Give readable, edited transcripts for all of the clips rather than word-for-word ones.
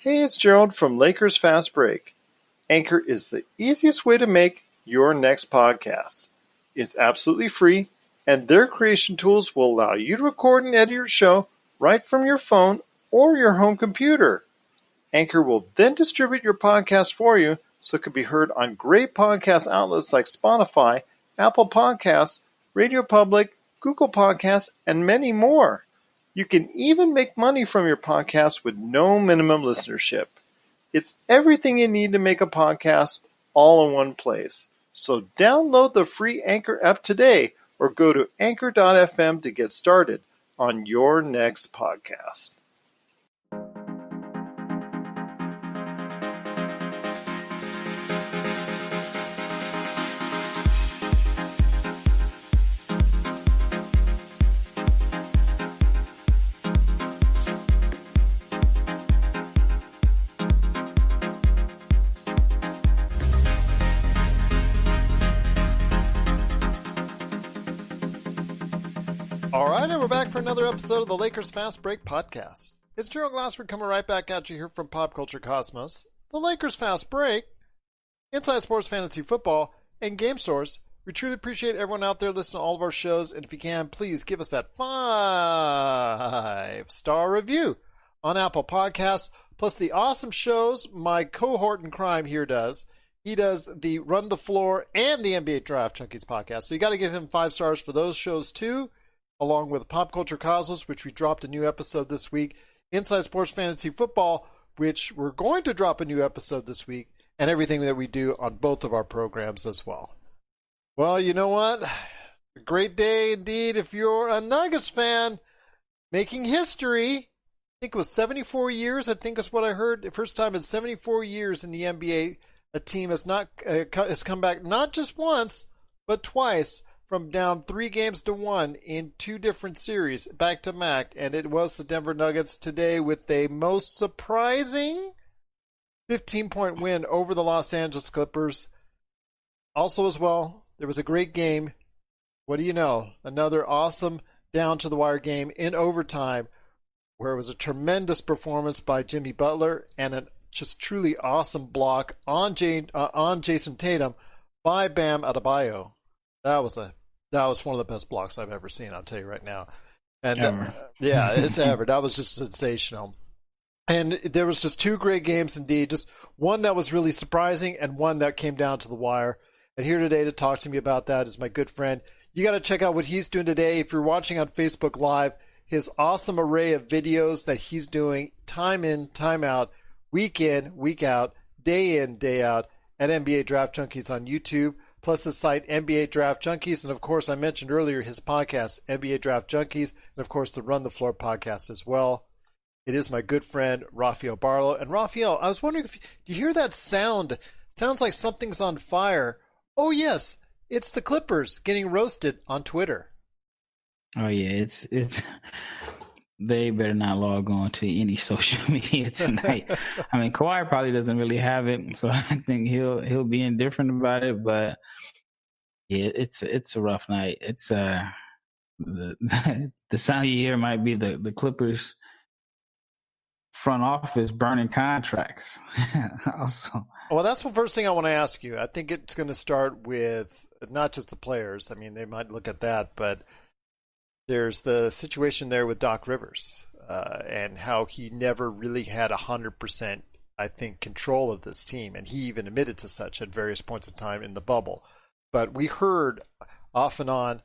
Hey, it's Gerald from Lakers Fast Break. Anchor is the easiest way to make your next podcast. It's absolutely free, and their creation tools will allow you to record and edit your show right from your phone or your home computer. Anchor will then distribute your podcast for you so it can be heard on great podcast outlets like Spotify, Apple Podcasts, Radio Public, Google Podcasts, and many more. You can even make money from your podcast with no minimum listenership. It's everything you need to make a podcast all in one place. So download the free Anchor app today or go to anchor.fm to get started on your next podcast. We're back for another episode of the Lakers Fast Break podcast. It's Gerald Glassford coming right back at you here from Pop Culture Cosmos. The Lakers Fast Break, Inside Sports Fantasy Football, and Game Source. We truly appreciate everyone out there listening to all of our shows, and if you can, please give us that 5-star review on Apple Podcasts, plus the awesome shows my cohort in crime here does. He does the Run the Floor and the NBA Draft Junkies podcast, so you got to give him 5 stars for those shows too, along with Pop Culture Cosmos, which we dropped a new episode this week, Inside Sports Fantasy Football, which we're going to drop a new episode this week, and everything that we do on both of our programs as well. Well, you know what? A great day indeed if you're a Nuggets fan, making history. I think it was 74 years, I think is what I heard. The first time in 74 years in the NBA, a team has come back not just once, but twice, from down 3-1 in 2 different series, back-to-back, and it was the Denver Nuggets today with a most surprising 15-point win over the Los Angeles Clippers. Also as well, there was a great game. What do you know? Another awesome down-to-the-wire game in overtime where it was a tremendous performance by Jimmy Butler and a just truly awesome block on Jason Tatum by Bam Adebayo. That was one of the best blocks I've ever seen, I'll tell you right now. And yeah, it's ever. That was just sensational. And there was just 2 great games indeed. Just one that was really surprising and one that came down to the wire. And here today to talk to me about that is my good friend. You got to check out what he's doing today. If you're watching on Facebook Live, his awesome array of videos that he's doing time in, time out, week in, week out, day in, day out at NBA Draft Junkies on YouTube. Plus his site, NBA Draft Junkies, and of course, I mentioned earlier his podcast, NBA Draft Junkies, and of course, the Run the Floor podcast as well. It is my good friend, Rafael Barlowe. And Rafael, I was wondering if you hear that sound. It sounds like something's on fire. Oh, yes, it's the Clippers getting roasted on Twitter. Oh, yeah, it's they better not log on to any social media tonight. I mean, Kawhi probably doesn't really have it, so I think he'll be indifferent about it. But yeah, it's a rough night. It's the sound you hear might be the Clippers front office burning contracts. Also, well, that's the first thing I want to ask you. I think it's going to start with not just the players. I mean, they might look at that, but there's the situation there with Doc Rivers and how he never really had 100%, I think, control of this team. And he even admitted to such at various points in time in the bubble. But we heard off and on,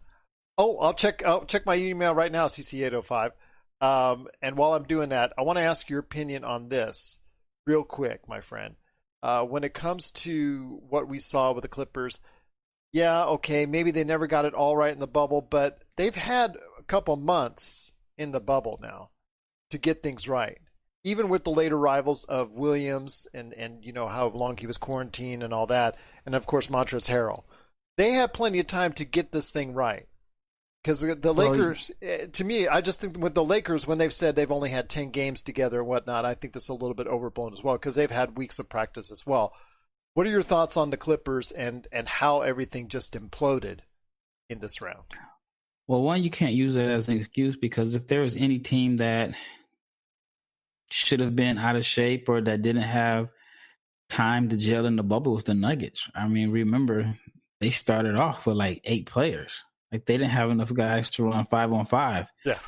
I'll check my email right now, CC805. And while I'm doing that, I want to ask your opinion on this real quick, my friend. When it comes to what we saw with the Clippers, yeah, okay, maybe they never got it all right in the bubble, but they've had a couple months in the bubble now to get things right. Even with the late arrivals of Williams and you know how long he was quarantined and all that, and of course Montrezl Harrell. They had plenty of time to get this thing right. Because the Lakers, to me, I just think with the Lakers, when they've said they've only had 10 games together and whatnot, I think that's a little bit overblown as well, because they've had weeks of practice as well. What are your thoughts on the Clippers and how everything just imploded in this round? Well, one, you can't use that as an excuse, because if there was any team that should have been out of shape or that didn't have time to gel in the bubble was the Nuggets. I mean, remember, they started off with like 8 players. Like they didn't have enough guys to run 5-on-5. Yeah.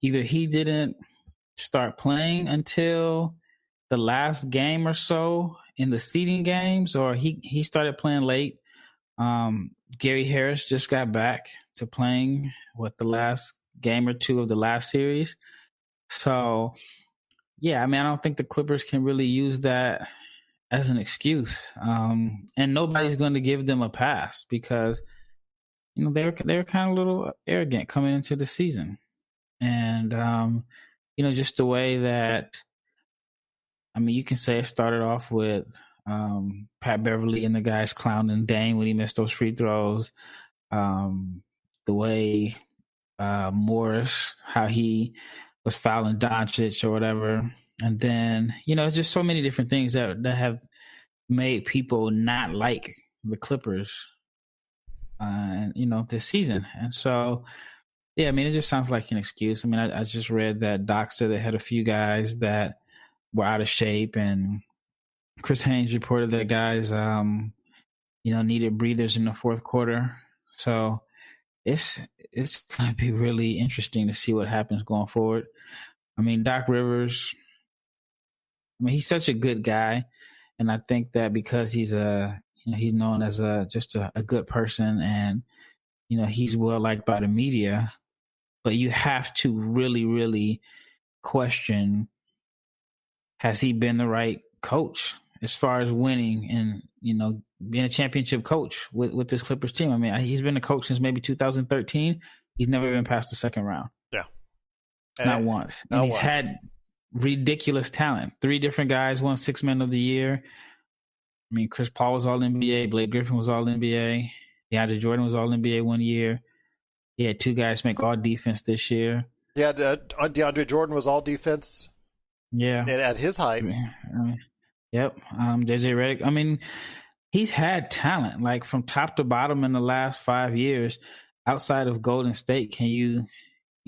Either he didn't start playing until the last game or so in the seeding games, or he started playing late. Gary Harris just got back to playing the last game or two of the last series. So, yeah, I mean, I don't think the Clippers can really use that as an excuse. And nobody's going to give them a pass because, they were kind of a little arrogant coming into the season. And, just the way that, I mean, you can say it started off with Pat Beverly and the guys clowning Dame when he missed those free throws. The way Morris, how he was fouling Doncic or whatever. And then, just so many different things that have made people not like the Clippers, this season. And so, yeah, I mean, it just sounds like an excuse. I mean, I just read that Doc said they had a few guys that were out of shape, and Chris Haynes reported that guys, needed breathers in the fourth quarter. So it's going to be really interesting to see what happens going forward. I mean, Doc Rivers, he's such a good guy, and I think that because he's he's known as just a good person, and he's well liked by the media, but you have to really, really question, has he been the right coach as far as winning and, being a championship coach with this Clippers team? I mean, he's been a coach since maybe 2013. He's never been past the second round. Yeah. Not once. And he's had ridiculous talent. 3 different guys won 6 Men of the Year. I mean, Chris Paul was All-NBA. Blake Griffin was All-NBA. DeAndre Jordan was All-NBA 1 year. He had 2 guys make All-Defense this year. Yeah, DeAndre Jordan was All-Defense. Yeah. At his height. Yep. JJ Redick. I mean, he's had talent, like from top to bottom in the last 5 years. Outside of Golden State, you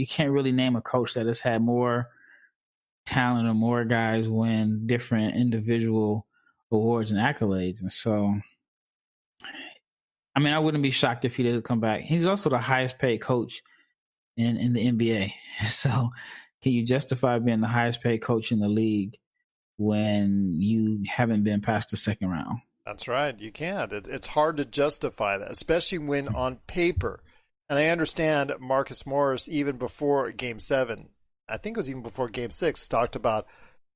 can't really name a coach that has had more talent or more guys win different individual awards and accolades. And so, I mean, I wouldn't be shocked if he doesn't come back. He's also the highest paid coach in the NBA. So can you justify being the highest paid coach in the league when you haven't been past the second round? That's right. You can't. It's hard to justify that, especially when on paper. And I understand Marcus Morris, even before Game 7, I think it was even before Game 6, talked about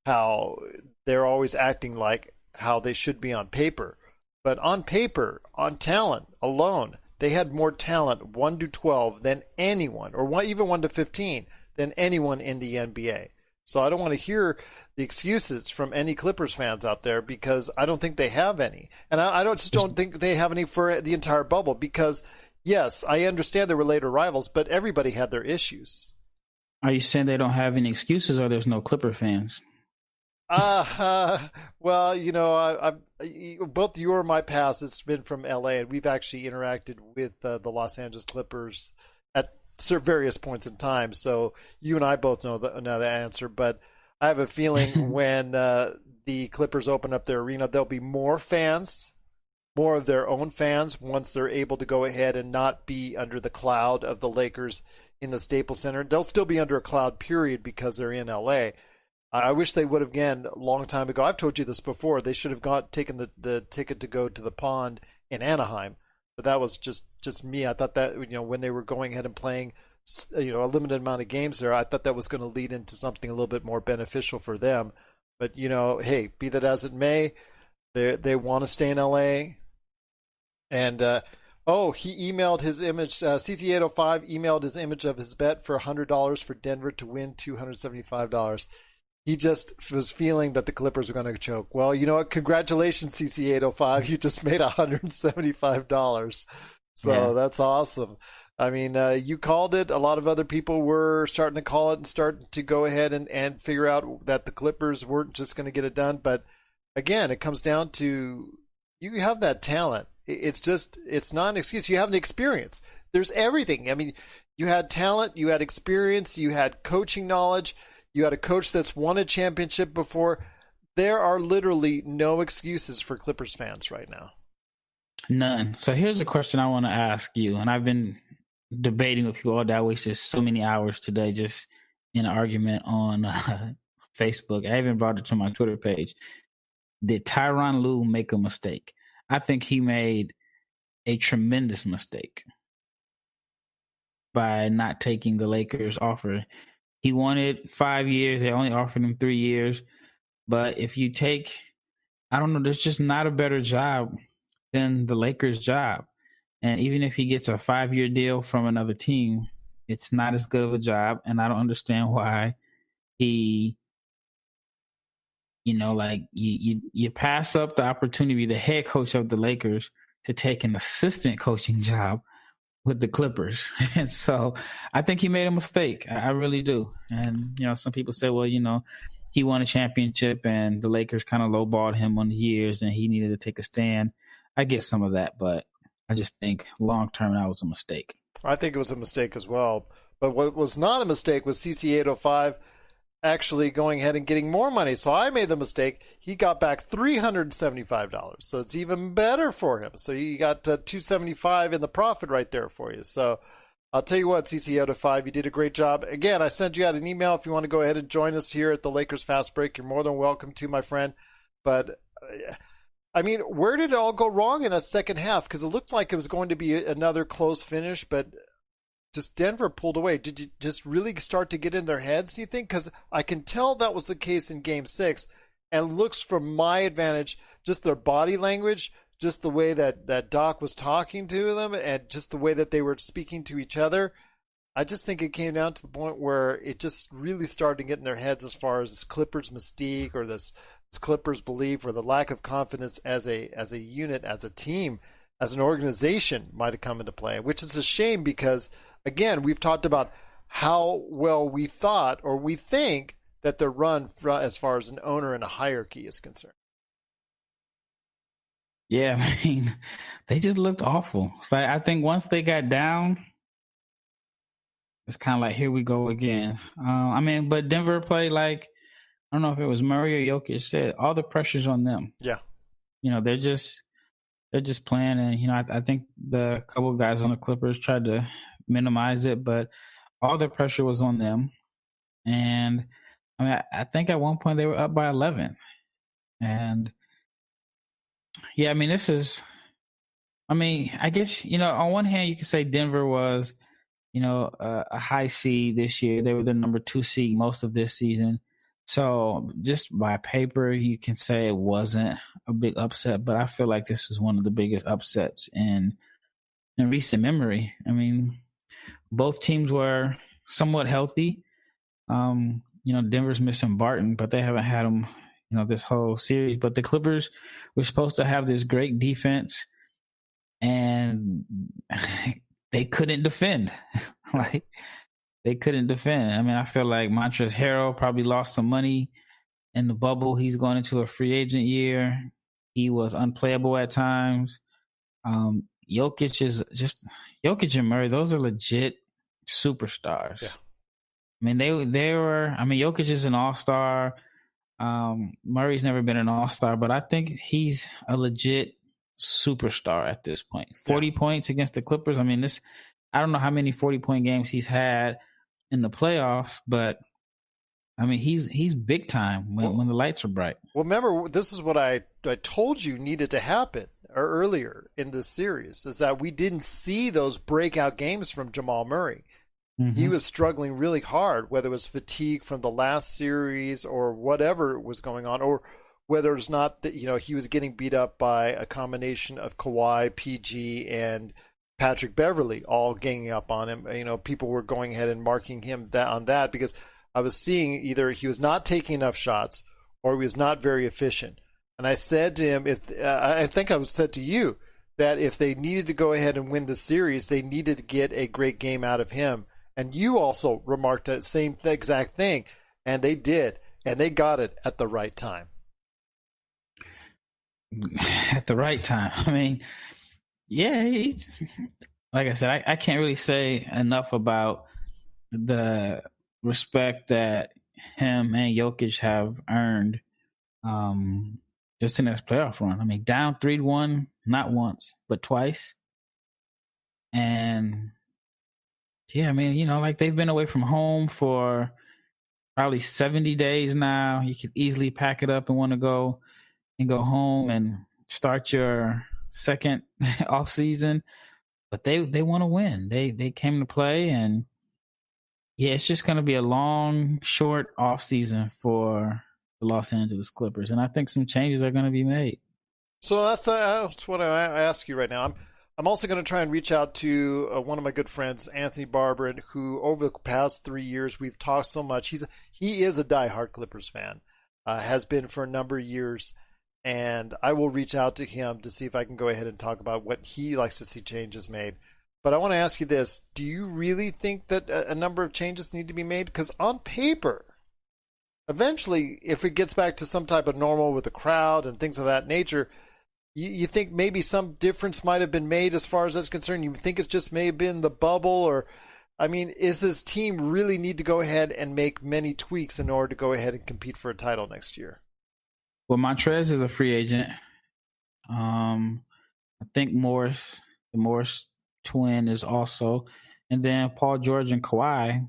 how they're always acting like how they should be on paper. But on paper, on talent alone, they had more talent 1 to 12 than anyone, or even 1 to 15 than anyone in the NBA. So I don't want to hear the excuses from any Clippers fans out there, because I don't think they have any. And I just don't think they have any for the entire bubble, because, yes, I understand they were later rivals, but everybody had their issues. Are you saying they don't have any excuses, or there's no Clipper fans? Well, I both you or my past, it's been from LA, and we've actually interacted with the Los Angeles Clippers at various points in time. So you and I both know the answer, but I have a feeling when the Clippers open up their arena, there'll be more fans, more of their own fans, once they're able to go ahead and not be under the cloud of the Lakers in the Staples Center. They'll still be under a cloud, period, because they're in LA. I wish they would have, again, a long time ago. I've told you this before. They should have taken the ticket to go to the Pond in Anaheim. But that was just me. I thought that, when they were going ahead and playing, a limited amount of games there, I thought that was going to lead into something a little bit more beneficial for them. But, hey, be that as it may, they want to stay in LA. And, he emailed his image. CC805 emailed his image of his bet for $100 for Denver to win $275. He just was feeling that the Clippers were going to choke. Well, you know what? Congratulations, CC805. You just made $175. So That's awesome. I mean, you called it. A lot of other people were starting to call it and start to go ahead and figure out that the Clippers weren't just going to get it done. But again, it comes down to you have that talent. It's not an excuse. You have the experience. There's everything. I mean, you had talent, you had experience, you had coaching knowledge. You had a coach that's won a championship before. There are literally no excuses for Clippers fans right now. None. So here's a question I want to ask you, and I've been debating with people all day. I wasted so many hours today just in an argument on Facebook. I even brought it to my Twitter page. Did Tyronn Lue make a mistake? I think he made a tremendous mistake by not taking the Lakers offer. He wanted 5 years. They only offered him 3 years. But if you take, I don't know, there's just not a better job than the Lakers' job. And even if he gets a 5-year deal from another team, it's not as good of a job. And I don't understand why he, you pass up the opportunity, the head coach of the Lakers, to take an assistant coaching job with the Clippers. And so I think he made a mistake. I really do. And, some people say, well, he won a championship and the Lakers kind of lowballed him on the years and he needed to take a stand. I get some of that, but I just think long-term that was a mistake. I think it was a mistake as well. But what was not a mistake was CC805 actually going ahead and getting more money. So I made the mistake. He got back $375. So it's even better for him. So you got $275 in the profit right there for you. So I'll tell you what, CC805, you did a great job. Again, I sent you out an email. If you want to go ahead and join us here at the Lakers Fast Break, you're more than welcome to, my friend. But where did it all go wrong in that second half? Because it looked like it was going to be another close finish, but just Denver pulled away. Did you just really start to get in their heads, do you think? Because I can tell that was the case in Game 6, and looks from my advantage, just their body language, just the way that Doc was talking to them, and just the way that they were speaking to each other. I just think it came down to the point where it just really started to get in their heads as far as this Clippers mystique or this Clippers belief or the lack of confidence as a unit, as a team, as an organization might have come into play, which is a shame because, again, we've talked about how well we thought or we think that they're run as far as an owner and a hierarchy is concerned. Yeah, they just looked awful. Like, I think once they got down, it's kind of like, here we go again. But Denver played like, I don't know if it was Murray or Jokic said, all the pressure's on them. Yeah. They're just playing. And, I think the couple of guys on the Clippers tried to minimize it, but all the pressure was on them. And, I think at one point they were up by 11. And, yeah, this is, I guess, on one hand, you could say Denver was, a high seed this year. They were the number 2 seed most of this season. So just by paper, you can say it wasn't a big upset, but I feel like this is one of the biggest upsets in recent memory. Both teams were somewhat healthy. Denver's missing Barton, but they haven't had him, this whole series. But the Clippers were supposed to have this great defense, and they couldn't defend. They couldn't defend. I feel like Montrezl Harrell probably lost some money in the bubble. He's going into a free agent year. He was unplayable at times. Jokic and Murray, those are legit superstars. Yeah. They were, Jokic is an all-star. Murray's never been an all-star, but I think he's a legit superstar at this point. 40 points against the Clippers. I don't know how many 40-point games he's had in the playoffs, but he's big time when the lights are bright. Well, remember, this is what I told you needed to happen earlier in this series, is that we didn't see those breakout games from Jamal Murray. Mm-hmm. He was struggling really hard, whether it was fatigue from the last series or whatever was going on, or whether it's not that, he was getting beat up by a combination of Kawhi, PG, and Patrick Beverley all ganging up on him. People were going ahead and marking him on that because I was seeing either he was not taking enough shots or he was not very efficient. And I said to him, I think I said to you that if they needed to go ahead and win the series, they needed to get a great game out of him. And you also remarked that same exact thing, and they did, and they got it at the right time. At the right time. Yeah, like I said, I can't really say enough about the respect that him and Jokic have earned just in this playoff run. I mean, down 3-1, not once, but twice. And yeah, I mean, like they've been away from home for probably 70 days now. You could easily pack it up and want to go home and start your second off season. But they want to win. They came to play, and yeah, it's just going to be a long, short off season for the Los Angeles Clippers, and I think some changes are going to be made. So that's what I ask you right now. I'm also going to try and reach out to one of my good friends, Anthony Barber, who over the past 3 years we've talked so much. He is a diehard Clippers fan, has been for a number of years, and I will reach out to him to see if I can go ahead and talk about what he likes to see changes made. But I want to ask you this: do you really think that a number of changes need to be made? Because on paper, eventually, if it gets back to some type of normal with the crowd and things of that nature, you think maybe some difference might have been made as far as that's concerned? You think it's just may have been the bubble? Or, I mean, is this team really need to go ahead and make many tweaks in order to go ahead and compete for a title next year? Well, Montrez is a free agent. I think the Morris twin is also. And then Paul George and Kawhi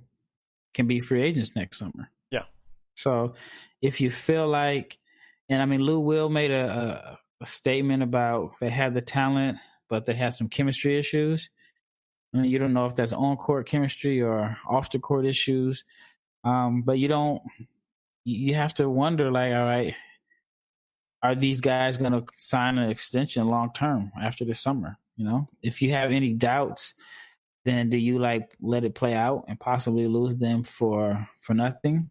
can be free agents next summer. Yeah. So if you feel like, and I mean, Lou Will made a statement about they had the talent, but they had some chemistry issues. I mean, you don't know if that's on-court chemistry or off-the-court issues. But you have to wonder, like, all right, are these guys going to sign an extension long-term after the summer? If you have any doubts, then do you let it play out and possibly lose them for nothing?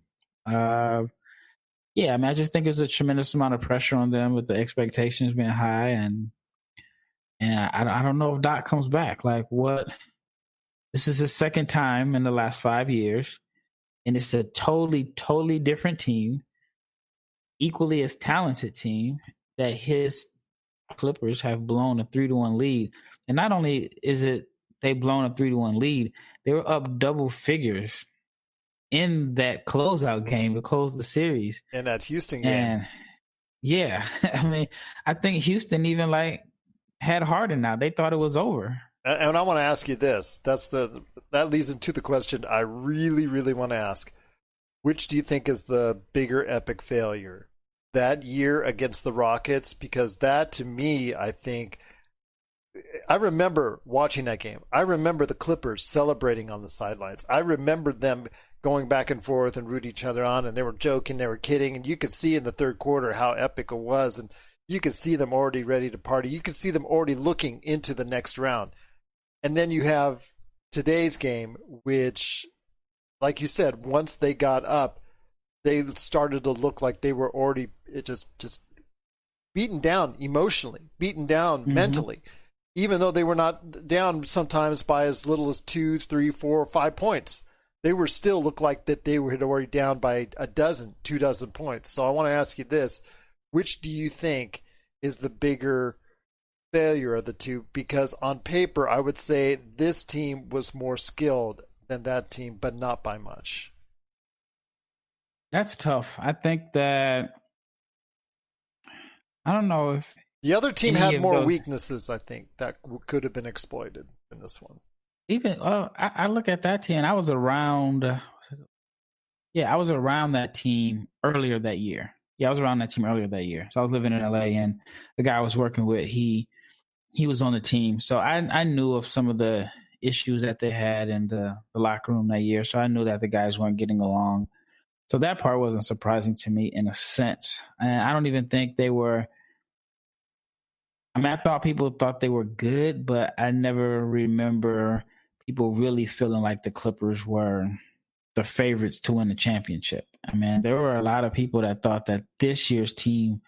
Yeah, I mean, I just think there's a tremendous amount of pressure on them with the expectations being high, and I don't know if Doc comes back. This is his second time in the last 5 years, and it's a totally, totally different team, equally as talented team, that his Clippers have blown a 3-1 lead. And not only is it they blown a 3-1 lead, they were up double figures in that closeout game to close the series. In that Houston game. And yeah, I mean, I think Houston even had Harden now. They thought it was over. And I want to ask you this. That leads into the question I really, really want to ask. Which do you think is the bigger epic failure? That year against the Rockets? Because that, to me, I remember watching that game. I remember the Clippers celebrating on the sidelines. I remember them going back and forth and rooting each other on, and they were joking, they were kidding, and you could see in the third quarter how epic it was, and you could see them already ready to party. You could see them already looking into the next round. And then you have today's game, which, like you said, once they got up, they started to look like they were already just beaten down emotionally, beaten down mentally, even though they were not down sometimes by as little as 2, 3, 4, 5 points. They were still looked like that they had already down by 2 dozen points. So I want to ask you this: which do you think is the bigger failure of the two? Because on paper, I would say this team was more skilled than that team, but not by much. That's tough. I think that I don't know if the other team had more weaknesses, I think, that could have been exploited in this one. Even I look at that team, and I was around. I was around that team earlier that year. Yeah, I was around that team earlier that year. So I was living in LA, and the guy I was working with, he was on the team. So I knew of some of the issues that they had in the locker room that year. So I knew that the guys weren't getting along. So that part wasn't surprising to me in a sense. And I don't even think they were. I mean, I thought people thought they were good, but I never remember people really feeling like the Clippers were the favorites to win the championship. I mean, there were a lot of people that thought that this year's team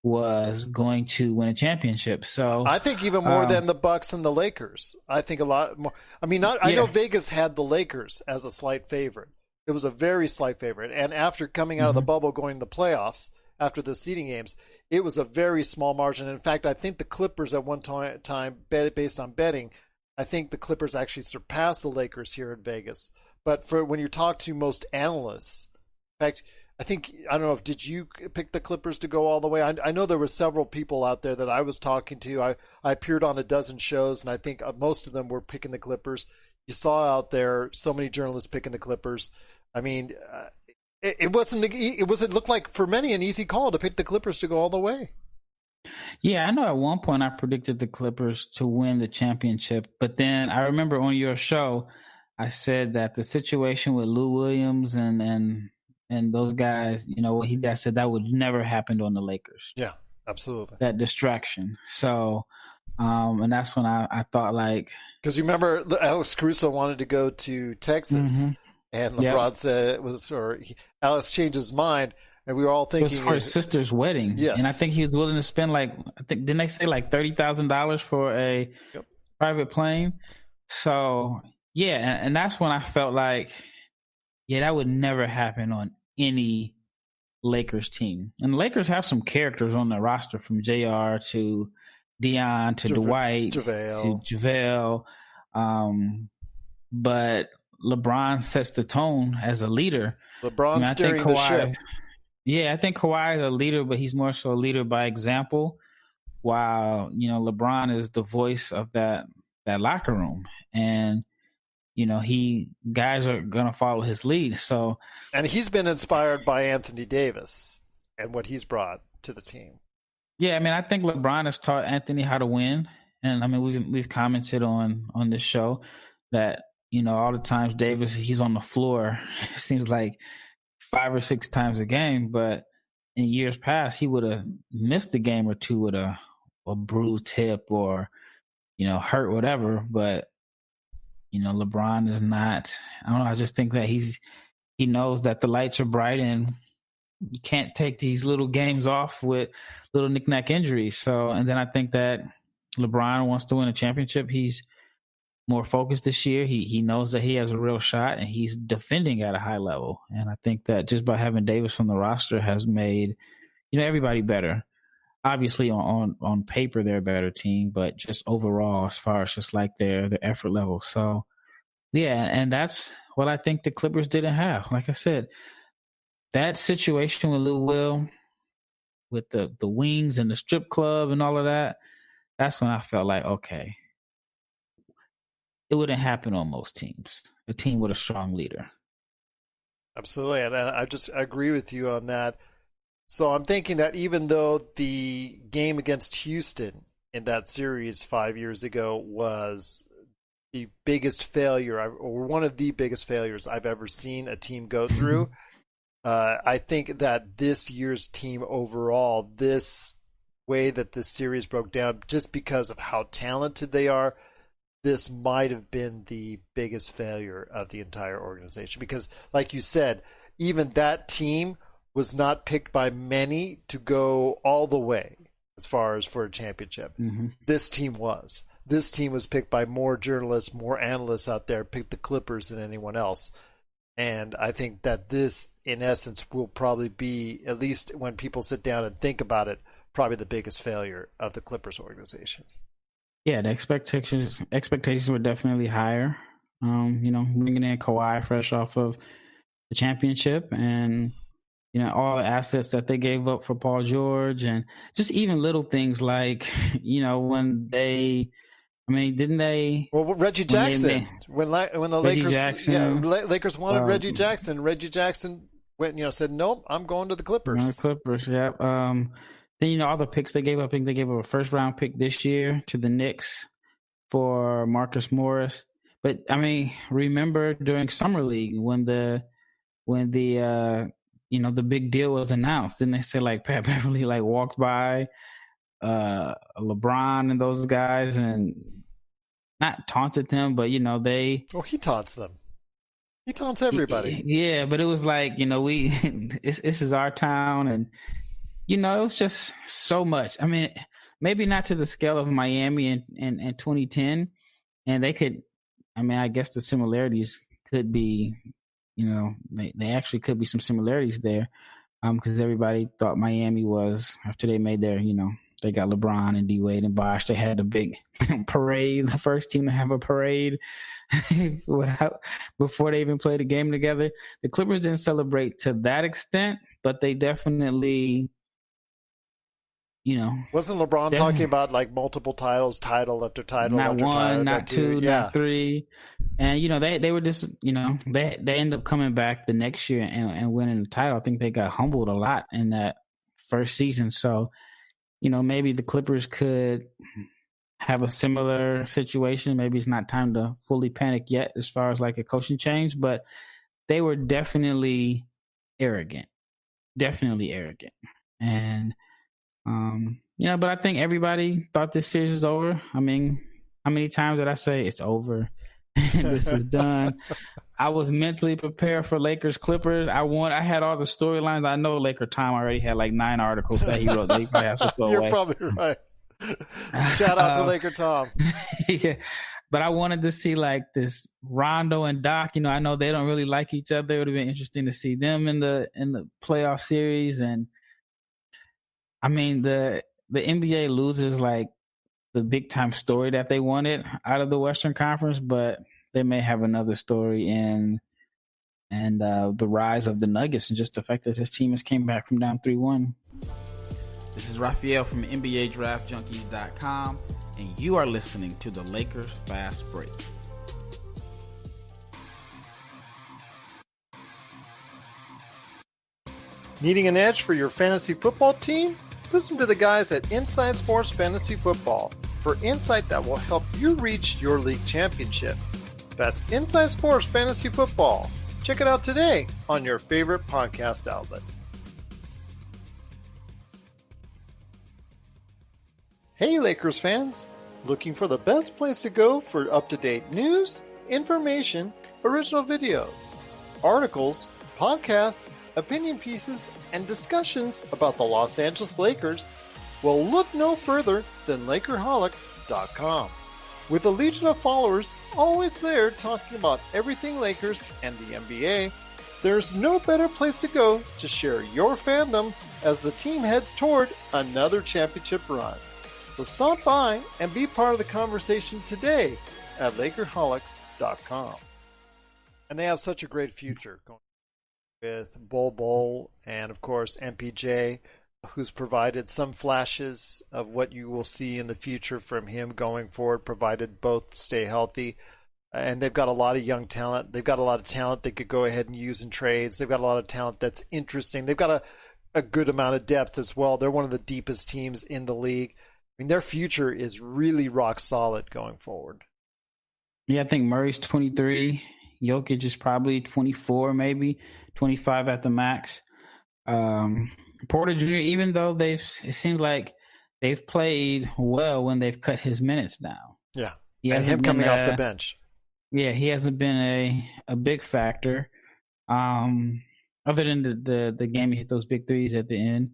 was going to win a championship. So I think even more than the Bucks and the Lakers. I think a lot more. I mean, I know Vegas had the Lakers as a slight favorite. It was a very slight favorite. And after coming out of the bubble, going to the playoffs, after the seeding games, it was a very small margin. In fact, I think the Clippers at one time, based on betting, I think the Clippers actually surpassed the Lakers here in Vegas. But for when you talk to most analysts, In fact, I don't know did you pick the Clippers to go all the way? I know there were several people out there that I was talking to. I appeared on a dozen shows, and I think most of them were picking the Clippers. You saw out there so many journalists picking the Clippers. I mean, it looked like for many an easy call to pick the Clippers to go all the way. Yeah, I know at one point I predicted the Clippers to win the championship, but then I remember on your show I said that the situation with Lou Williams and those guys, what he said that would never happen on the Lakers. Yeah, absolutely. That distraction. So, and that's when I thought because you remember Alex Caruso wanted to go to Texas, mm-hmm. and LeBron said Alex changed his mind. And we were all thinking it was for his sister's wedding. Yes. And I think he was willing to spend didn't they say $30,000 for a private plane? So, yeah. And that's when I felt that would never happen on any Lakers team. And the Lakers have some characters on their roster from JR to Dion to Dwight to JaVale. But LeBron sets the tone as a leader. LeBron's steering the ship. Yeah, I think Kawhi is a leader, but he's more so a leader by example, while, LeBron is the voice of that locker room. And, guys are going to follow his lead. So, and he's been inspired by Anthony Davis and what he's brought to the team. Yeah, I think LeBron has taught Anthony how to win. And, we've commented on this show that, all the times Davis, he's on the floor, it seems like 5 or 6 times a game, but in years past, he would have missed a game or two with a bruised hip or, hurt whatever. But, LeBron is not, I don't know. I just think that he knows that the lights are bright and you can't take these little games off with little knick-knack injuries. So, and then I think that LeBron wants to win a championship. He's more focused this year. He knows that he has a real shot and he's defending at a high level. And I think that just by having Davis on the roster has made, everybody better. Obviously on paper, they're a better team, but just overall, as far as just their effort level. So yeah. And that's what I think the Clippers didn't have. Like I said, that situation with Lou Will, with the wings and the strip club and all of that, that's when I felt okay, it wouldn't happen on most teams. A team with a strong leader. Absolutely. And I agree with you on that. So I'm thinking that even though the game against Houston in that series 5 years ago was the biggest failure, or one of the biggest failures I've ever seen a team go through, I think that this year's team overall, this way that this series broke down, just because of how talented they are, this might have been the biggest failure of the entire organization. Because, like you said, even that team was not picked by many to go all the way as far as for a championship. Mm-hmm. This team was. This team was picked by more journalists, more analysts out there, picked the Clippers than anyone else. And I think that this, in essence, will probably be, at least when people sit down and think about it, probably the biggest failure of the Clippers organization. Yeah, the expectations were definitely higher. Bringing in Kawhi fresh off of the championship and, all the assets that they gave up for Paul George and just even little things like, when they, didn't they? Well, Reggie Jackson, when the Lakers, Jackson, Lakers wanted Reggie Jackson. Reggie Jackson went, said, nope, I'm going to the Clippers. Yeah. Then, all the picks they gave up. I think they gave up a first-round pick this year to the Knicks for Marcus Morris. But, remember during Summer League when the big deal was announced, didn't they say, Pat Beverly, walked by LeBron and those guys and not taunted them, but, they... Oh, he taunts them. He taunts everybody. Yeah, but it was this is our town and... it was just so much. Maybe not to the scale of Miami in 2010. And they could, I guess the similarities could be, they actually could be some similarities there. Because everybody thought Miami was, after they made their They got LeBron and D-Wade and Bosh. They had a big parade, the first team to have a parade before they even played a game together. The Clippers didn't celebrate to that extent, but they definitely, wasn't LeBron talking about like multiple titles, title after title, not after one, title, not two, not three, and they were just they ended up coming back the next year and winning the title. I think they got humbled a lot in that first season, so maybe the Clippers could have a similar situation. Maybe it's not time to fully panic yet as far as like a coaching change, but they were definitely arrogant, and. But I think everybody thought this series was over. I mean, how many times did I say it's over? This is done. I was mentally prepared for Lakers Clippers. I had all the storylines. I know Laker Tom already had like 9 articles that he wrote that he probably has to throw away. You're probably right. Shout out to Laker Tom. Yeah. But I wanted to see like this Rondo and Doc. I know they don't really like each other. It would have been interesting to see them in the playoff series. And I mean, the NBA loses like the big time story that they wanted out of the Western Conference, but they may have another story in the rise of the Nuggets and just the fact that his team has came back from down 3-1. This is Rafael from NBA Draft Junkies.com, and you are listening to the Lakers Fast Break. Needing an edge for your fantasy football team? Listen to the guys at Inside Sports Fantasy Football for insight that will help you reach your league championship. That's Inside Sports Fantasy Football. Check it out today on your favorite podcast outlet. Hey Lakers fans! Looking for the best place to go for up-to-date news, information, original videos, articles, podcasts, opinion pieces, and discussions about the Los Angeles Lakers? Well, look no further than Lakerholics.com. With a legion of followers always there talking about everything Lakers and the NBA, there's no better place to go to share your fandom as the team heads toward another championship run. So stop by and be part of the conversation today at Lakerholics.com. And they have such a great future going with Bol and, of course, MPJ, who's provided some flashes of what you will see in the future from him going forward, provided both stay healthy. And they've got a lot of young talent. They've got a lot of talent they could go ahead and use in trades. They've got a lot of talent that's interesting. They've got a good amount of depth as well. They're one of the deepest teams in the league. I mean, their future is really rock solid going forward. Yeah, I think Murray's 23. Jokic is probably 24, maybe 25 at the max. Porter Jr., even though it seems like they've played well when they've cut his minutes down. Yeah, and him coming off the bench. Yeah, he hasn't been a big factor. Other than the game he hit those big threes at the end.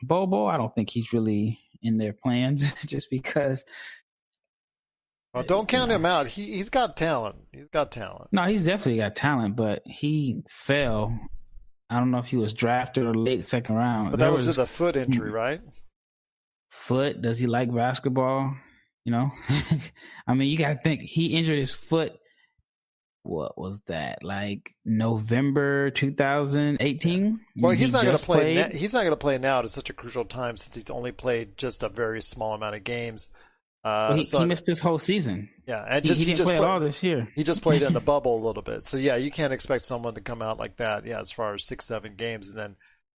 Bobo, I don't think he's really in their plans just because. Well, don't count him out. He's got talent. He's got talent. No, he's definitely got talent, but he fell. I don't know if he was drafted or late second round. But that was the foot injury, right? Foot? Does he like basketball? I mean, you got to think he injured his foot. What was that? Like November 2018? Well, he's not going to play. He's not going to play now at such a crucial time since he's only played just a very small amount of games. He missed this whole season. Yeah, and he didn't play at all this year. He just played in the bubble a little bit. So, yeah, you can't expect someone to come out like that, as far as 6-7 games and then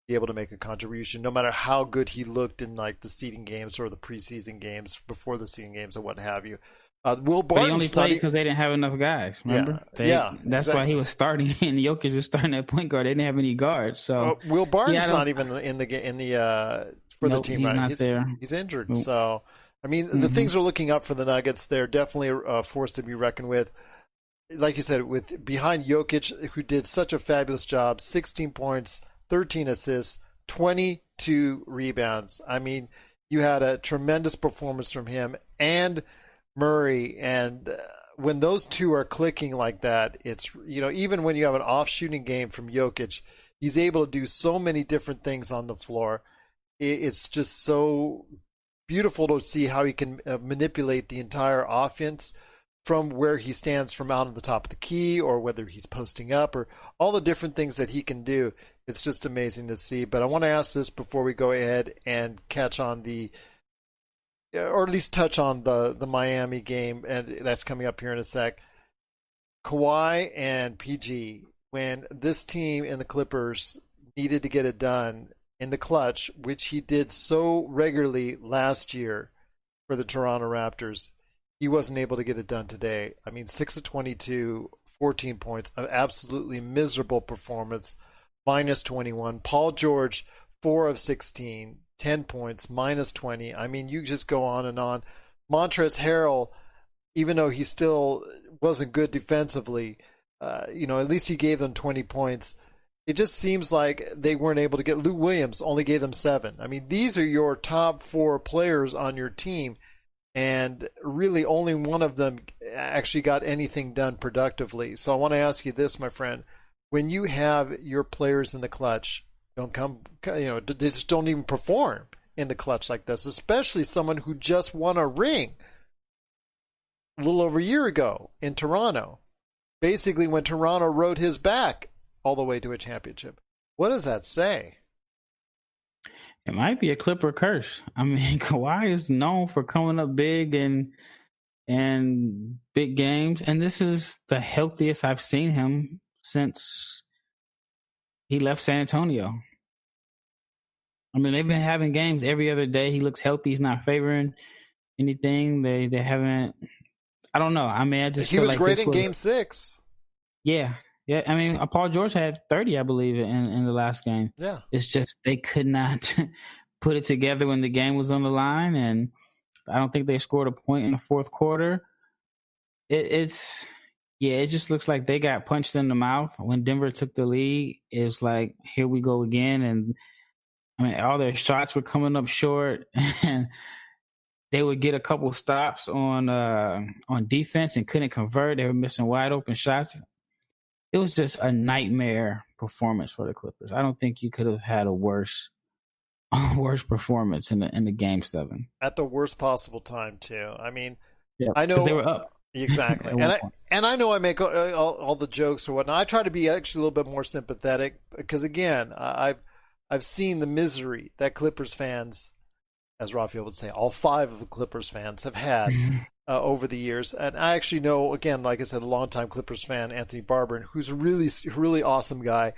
be able to make a contribution, no matter how good he looked in, like, the seeding games or the preseason games before the seeding games or what have you. Will Barton, but he only played because they didn't have enough guys, remember? That's exactly. why he was starting, and Jokic was starting at point guard. They didn't have any guards. So Will Barton's not even in the for the team, he's right? Not there. He's injured, so... I mean, the things are looking up for the Nuggets. They're definitely a force to be reckoned with. Like you said, with behind Jokic, who did such a fabulous job, 16 points, 13 assists, 22 rebounds. I mean, you had a tremendous performance from him and Murray. And when those two are clicking like that, it's, even when you have an off-shooting game from Jokic, he's able to do so many different things on the floor. it's just so beautiful to see how he can manipulate the entire offense from where he stands from out on the top of the key, or whether he's posting up, or all the different things that he can do. It's just amazing to see. But I want to ask this before we go ahead and catch on or at least touch on the Miami game, and that's coming up here in a sec. Kawhi and PG, when this team and the Clippers needed to get it done in the clutch, which he did so regularly last year for the Toronto Raptors, he wasn't able to get it done today. I mean, 6 of 22, 14 points, an absolutely miserable performance, minus 21. Paul George, 4 of 16, 10 points, minus 20. I mean, you just go on and on. Montrezl Harrell, even though he still wasn't good defensively, at least he gave them 20 points. It just seems like they weren't able to get. Lou Williams only gave them 7. I mean, these are your top 4 players on your team, and really only one of them actually got anything done productively. So I want to ask you this, my friend. When you have your players in the clutch, they just don't even perform in the clutch like this, especially someone who just won a ring a little over a year ago in Toronto, basically when Toronto rode his back all the way to a championship. What does that say? It might be a Clipper curse. I mean, Kawhi is known for coming up big and big games, and this is the healthiest I've seen him since he left San Antonio. I mean, they've been having games every other day. He looks healthy. He's not favoring anything. They haven't. I don't know. I mean, I just he feel was like great in Game 6. Yeah. I mean, Paul George had 30, I believe, in the last game. Yeah, it's just they could not put it together when the game was on the line, and I don't think they scored a point in the fourth quarter. It just looks like they got punched in the mouth when Denver took the lead. It was like, here we go again, and I mean, all their shots were coming up short, and they would get a couple stops on defense and couldn't convert. They were missing wide open shots. It was just a nightmare performance for the Clippers. I don't think you could have had a worse performance in the Game 7 at the worst possible time too. I mean, yeah, I know they were up exactly, and I know I make all the jokes or whatnot. I try to be actually a little bit more sympathetic because again, I've seen the misery that Clippers fans, as Rafael would say, all 5 of the Clippers fans have had over the years. And I actually know, again, like I said, a longtime Clippers fan, Anthony Barber, who's a really, really awesome guy.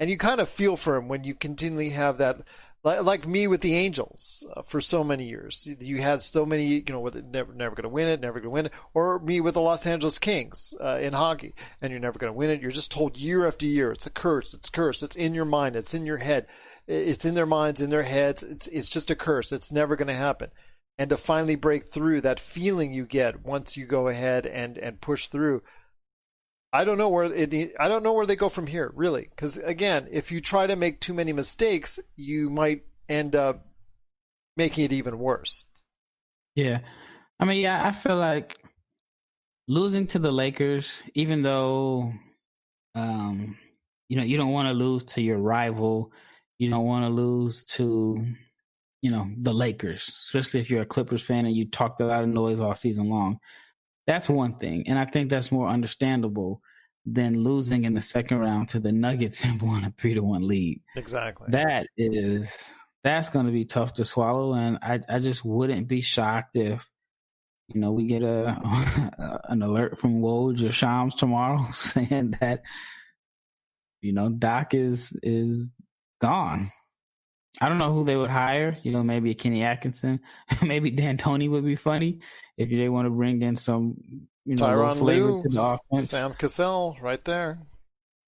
And you kind of feel for him when you continually have that, like me with the Angels for so many years. You had so many, never going to win it, or me with the Los Angeles Kings in hockey, and you're never going to win it. You're just told year after year, it's a curse, it's in your mind, it's in your head. It's in their minds, in their heads. It's just a curse. It's never going to happen. And to finally break through, that feeling you get once you go ahead and push through, I don't know where they go from here, really. Because again, if you try to make too many mistakes, you might end up making it even worse. Yeah, I mean, I feel like losing to the Lakers, even though you don't want to lose to your rival. You don't want to lose to, the Lakers, especially if you're a Clippers fan and you talked a lot of noise all season long. That's one thing. And I think that's more understandable than losing in the second round to the Nuggets and blowing a 3-1 lead. Exactly. That's going to be tough to swallow. And I just wouldn't be shocked if, we get an alert from Woj or Shams tomorrow saying that, Doc is gone. I don't know who they would hire. Maybe a Kenny Atkinson. Maybe D'Antoni would be funny if they want to bring in some, Tyronn flavor Lue, to the offense. Sam Cassell, right there.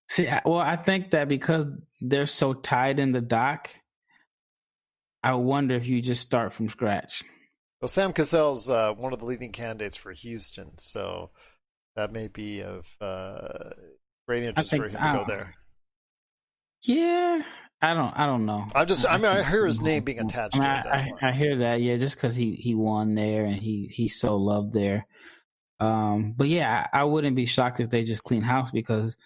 See, I think that because they're so tied in the Doc, I wonder if you just start from scratch. Well, Sam Cassell's one of the leading candidates for Houston, so that may be of great interest for him to go there. Yeah, I don't know. I hear his name being attached to it. I hear that, yeah, just because he won there and he's so loved there. But yeah, I wouldn't be shocked if they just clean house because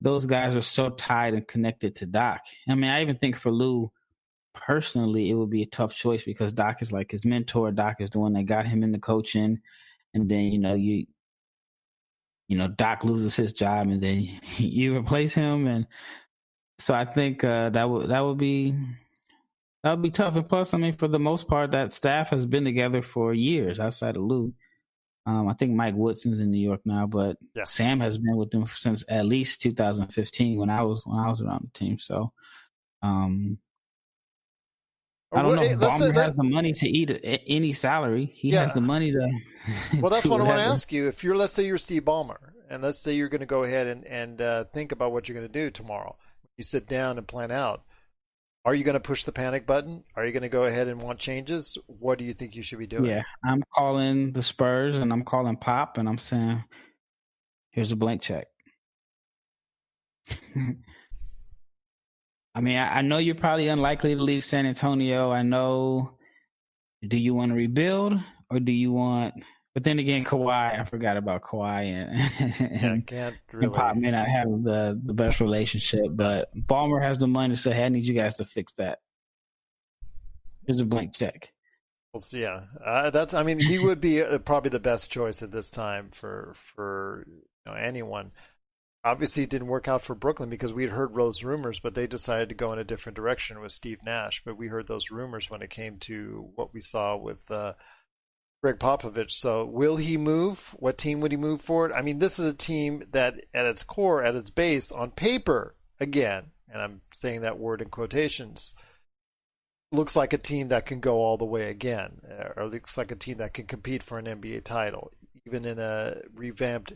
those guys are so tied and connected to Doc. I mean, I even think for Lou, personally, it would be a tough choice because Doc is like his mentor. Doc is the one that got him into coaching, and then Doc loses his job, and then you replace him, and so I think that would be tough. And plus, I mean, for the most part, that staff has been together for years outside of Lou. I think Mike Woodson's in New York now, but Sam has been with them since at least 2015 when I was around the team. So I don't know if Ballmer has the money to eat any salary. He has the money to. Well, that's what I want to ask you. If let's say you're Steve Ballmer, and let's say you're going to go ahead and think about what you're going to do tomorrow. You sit down and plan out. Are you going to push the panic button? Are you going to go ahead and want changes? What do you think you should be doing? Yeah, I'm calling the Spurs and I'm calling Pop and I'm saying, here's a blank check. I mean, I know you're probably unlikely to leave San Antonio. I know, do you want to rebuild or do you want... But then again, Kawhi, I forgot about Kawhi and can't really. And Pop may not have the best relationship, but Ballmer has the money to say, hey, I need you guys to fix that. Here's a blank check. Well, yeah, he would be probably the best choice at this time for anyone. Obviously, it didn't work out for Brooklyn because we had heard those rumors, but they decided to go in a different direction with Steve Nash. But we heard those rumors when it came to what we saw with Greg Popovich. So will he move? What team would he move for? I mean, this is a team that at its core, at its base, on paper, again, and I'm saying that word in quotations, looks like a team that can go all the way again, or looks like a team that can compete for an NBA title, even in a revamped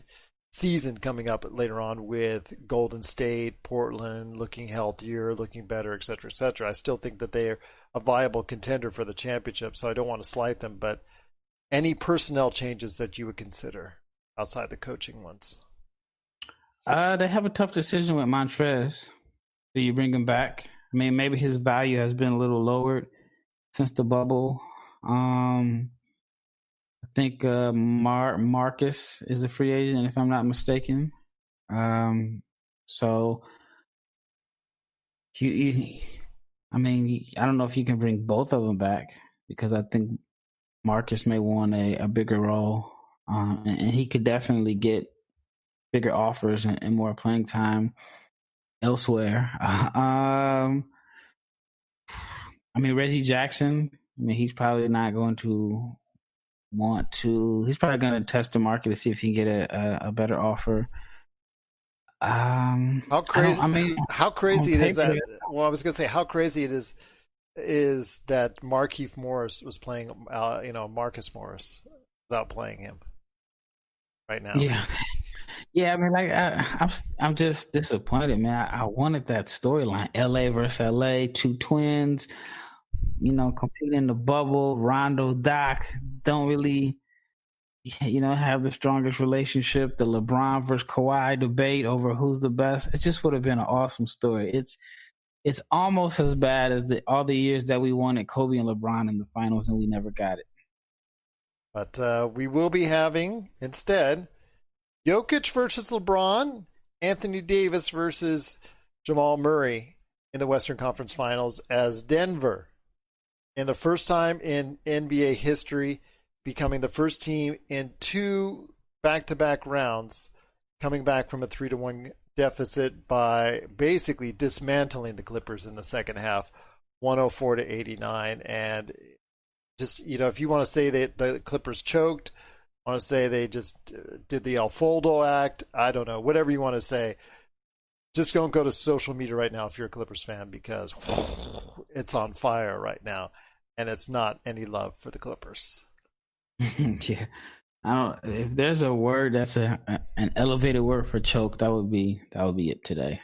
season coming up later on with Golden State, Portland looking healthier, looking better, et cetera, et cetera. I still think that they are a viable contender for the championship, so I don't want to slight them, but any personnel changes that you would consider outside the coaching ones? They have a tough decision with Montrez. Do you bring him back? I mean, maybe his value has been a little lowered since the bubble. I think Marcus is a free agent, if I'm not mistaken. So, I don't know if you can bring both of them back because I think Marcus may want a bigger role, and he could definitely get bigger offers and more playing time elsewhere. Reggie Jackson, he's probably not going to want to. He's probably going to test the market to see if he can get a better offer. How crazy it is that? Well, I was going to say how crazy it is that Markieff Morris was playing, Marcus Morris is out playing him right now. Yeah. Yeah, I'm just disappointed, man. I wanted that storyline. LA versus LA, two twins, competing in the bubble. Rondo, Doc don't really, have the strongest relationship. The LeBron versus Kawhi debate over who's the best. It just would have been an awesome story. It's almost as bad as all the years that we wanted Kobe and LeBron in the finals and we never got it. But we will be having, instead, Jokic versus LeBron, Anthony Davis versus Jamal Murray in the Western Conference Finals as Denver, in the first time in NBA history, becoming the first team in 2 back-to-back rounds, coming back from a 3-1 deficit by basically dismantling the Clippers in the second half, 104-89. And just, if you want to say that the Clippers choked, want to say they just did the El Foldo act, I don't know, whatever you want to say, just don't go to social media right now if you're a Clippers fan, because it's on fire right now, and it's not any love for the Clippers. Yeah, if there's a word that's an elevated word for choke, that would be it today.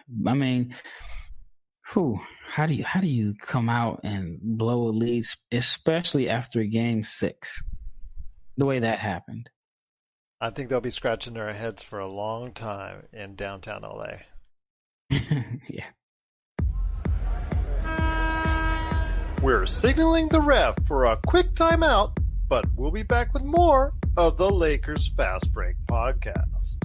How do you come out and blow a lead, especially after Game 6? The way that happened. I think they'll be scratching their heads for a long time in downtown LA. Yeah. We're signaling the ref for a quick timeout, but we'll be back with more of the Lakers Fast Break podcast.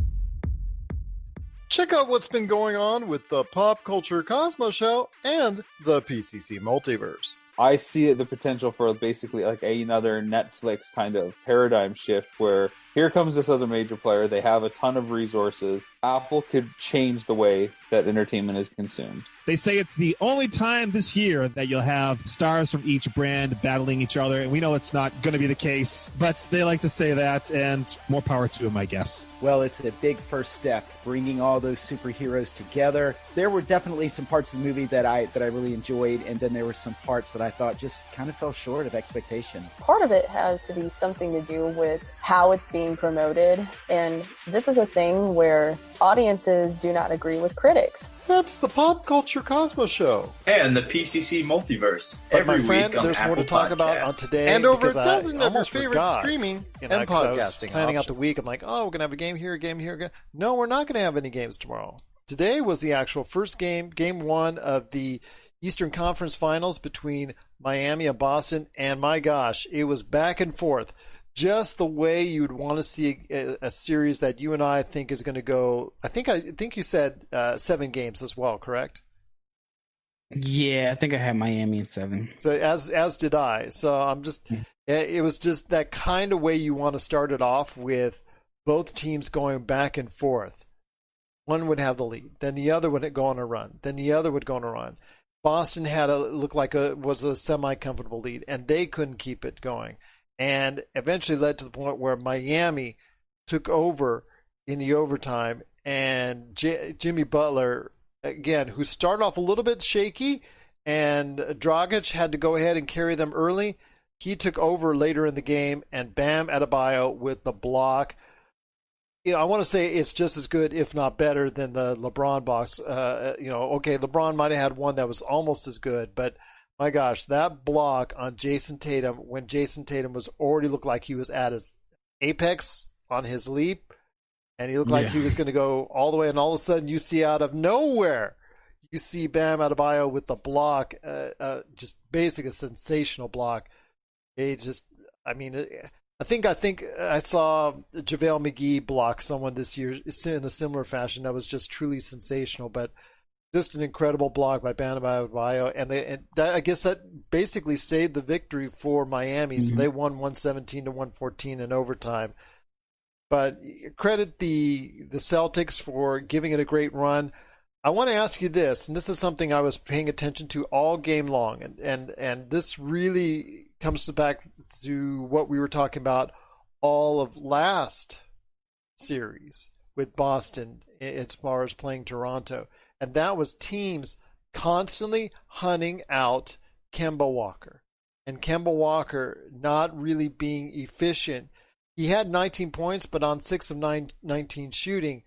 Check out what's been going on with the Pop Culture Cosmos Show and the PCC Multiverse. I see the potential for basically like another Netflix kind of paradigm shift where here comes this other major player. They have a ton of resources. Apple could change the way that entertainment is consumed. They say it's the only time this year that you'll have stars from each brand battling each other, and we know it's not going to be the case, but they like to say that, and more power to them, I guess. Well, it's a big first step, bringing all those superheroes together. There were definitely some parts of the movie that I really enjoyed, and then there were some parts that I thought just kind of fell short of expectation. Part of it has to be something to do with how it's being promoted, and this is a thing where audiences do not agree with critics. That's the Pop Culture Cosmos Show. And the PCC Multiverse. But Every my friend, week on there's Apple more to talk Podcasts. about on today. And over a because dozen I of your almost favorite forgot, streaming you and know, 'cause I was podcasting planning out options. the week. I'm like, oh, we're going to have a game here, a game here, a game. No, we're not going to have any games tomorrow. Today was the actual first game, game one of the Eastern Conference Finals between Miami and Boston. And my gosh, it was back and forth. Just the way you would want to see a series that you and I think is going to go. I think you said 7 games as well, correct? Yeah, I think I had Miami in 7. So as did I. So I'm just, it was just that kind of way you want to start it off with both teams going back and forth. One would have the lead, then the other would go on a run, then the other would go on a run. Boston was a semi-comfortable lead, and they couldn't keep it going. And eventually led to the point where Miami took over in the overtime, and Jimmy Butler, again, who started off a little bit shaky, and Dragic had to go ahead and carry them early. He took over later in the game, and Bam Adebayo with the block. You know, I want to say it's just as good, if not better, than the LeBron box. Okay, LeBron might have had one that was almost as good, but my gosh, that block on Jason Tatum when Jason Tatum was already looked like he was at his apex on his leap, and he looked like he was going to go all the way, and all of a sudden you see out of nowhere, you see Bam Adebayo with the block, just basically a sensational block. I think I saw JaVale McGee block someone this year in a similar fashion that was just truly sensational, but just an incredible block by Bam Adebayo, and I guess that basically saved the victory for Miami. So they won 117-114 in overtime. But credit the Celtics for giving it a great run. I want to ask you this, and this is something I was paying attention to all game long, and this really comes back to what we were talking about all of last series with Boston as far as playing Toronto. And that was teams constantly hunting out Kemba Walker. And Kemba Walker not really being efficient. He had 19 points, but on 6 of 19 shooting,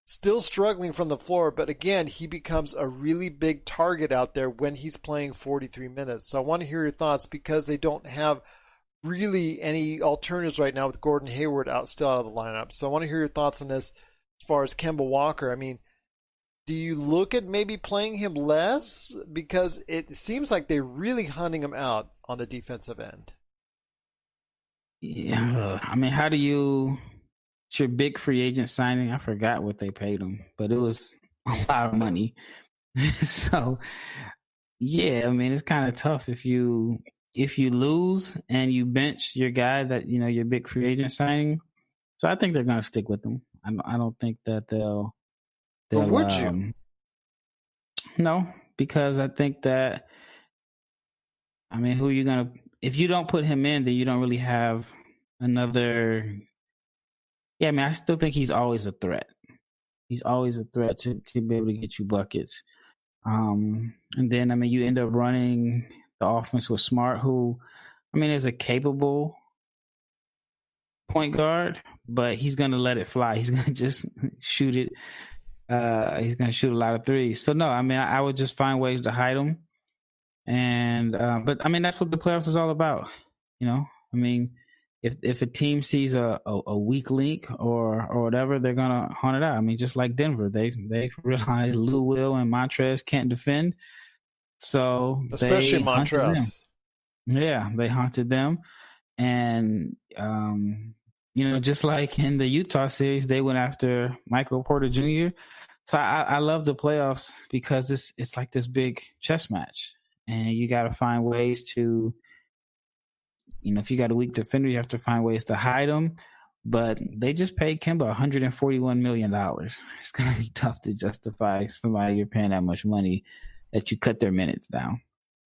still struggling from the floor. But again, he becomes a really big target out there when he's playing 43 minutes. So I want to hear your thoughts because they don't have really any alternatives right now with Gordon Hayward still out of the lineup. So I want to hear your thoughts on this as far as Kemba Walker. I mean, do you look at maybe playing him less? Because it seems like they're really hunting him out on the defensive end. Yeah, I mean, it's your big free agent signing. I forgot what they paid him, but it was a lot of money. So, yeah, I mean, it's kind of tough if you lose and you bench your guy that, your big free agent signing. So I think they're going to stick with him. I don't think that they'll But would you? No, because I think that, who are you going to, if you don't put him in, then you don't really have another. Yeah, I still think he's always a threat. He's always a threat to be able to get you buckets. And then, you end up running the offense with Smart, who, is a capable point guard, but he's going to let it fly. He's going to just shoot it. He's going to shoot a lot of threes. So, no, I would just find ways to hide him. And, but that's what the playoffs is all about. If a team sees a weak link or whatever, they're going to hunt it out. Just like Denver, they realize Lou Will and Montrez can't defend. So especially Montrez. Yeah, they hunted them. And, just like in the Utah series, they went after Michael Porter Jr. So I love the playoffs because it's like this big chess match, and you got to find ways to, if you got a weak defender, you have to find ways to hide them. But they just paid Kemba $141 million. It's going to be tough to justify somebody you're paying that much money that you cut their minutes down.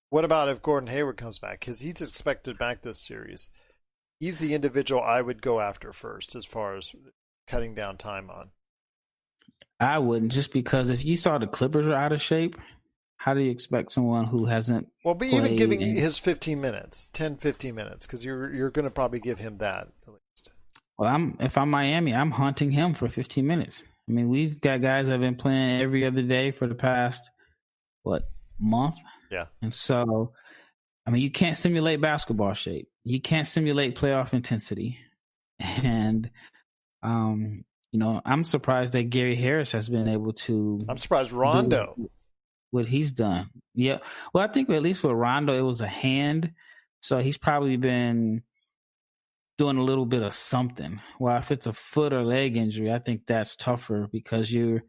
What about if Gordon Hayward comes back? Because he's expected back this series. He's the individual I would go after first as far as cutting down time on. I wouldn't, just because if you saw the Clippers are out of shape, how do you expect someone who hasn't Well, but even giving his 15 minutes, 10, 15 minutes, because you're going to probably give him that at least. Well, if I'm Miami, I'm hunting him for 15 minutes. I mean, we've got guys that have been playing every other day for the past, month? Yeah. And so, I mean, you can't simulate basketball shape. You can't simulate playoff intensity. And, I'm surprised that Gary Harris has been able to. I'm surprised Rondo. What he's done. Yeah. Well, I think at least with Rondo, it was a hand. So he's probably been doing a little bit of something. Well, if it's a foot or leg injury, I think that's tougher because you're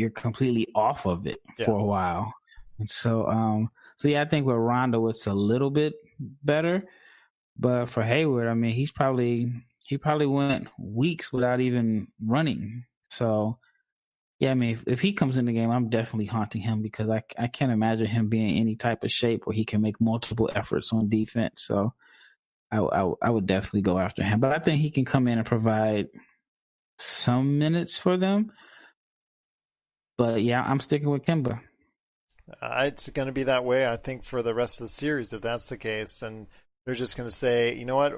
completely off of it for a while. And so, I think with Rondo, it's a little bit better. But for Hayward, I mean, he probably went weeks without even running. So, yeah, I mean, if he comes in the game, I'm definitely haunting him because I can't imagine him being in any type of shape where he can make multiple efforts on defense. So I would definitely go after him. But I think he can come in and provide some minutes for them. But, yeah, I'm sticking with Kemba. It's going to be that way, I think, for the rest of the series if that's the case. And they're just going to say, you know what?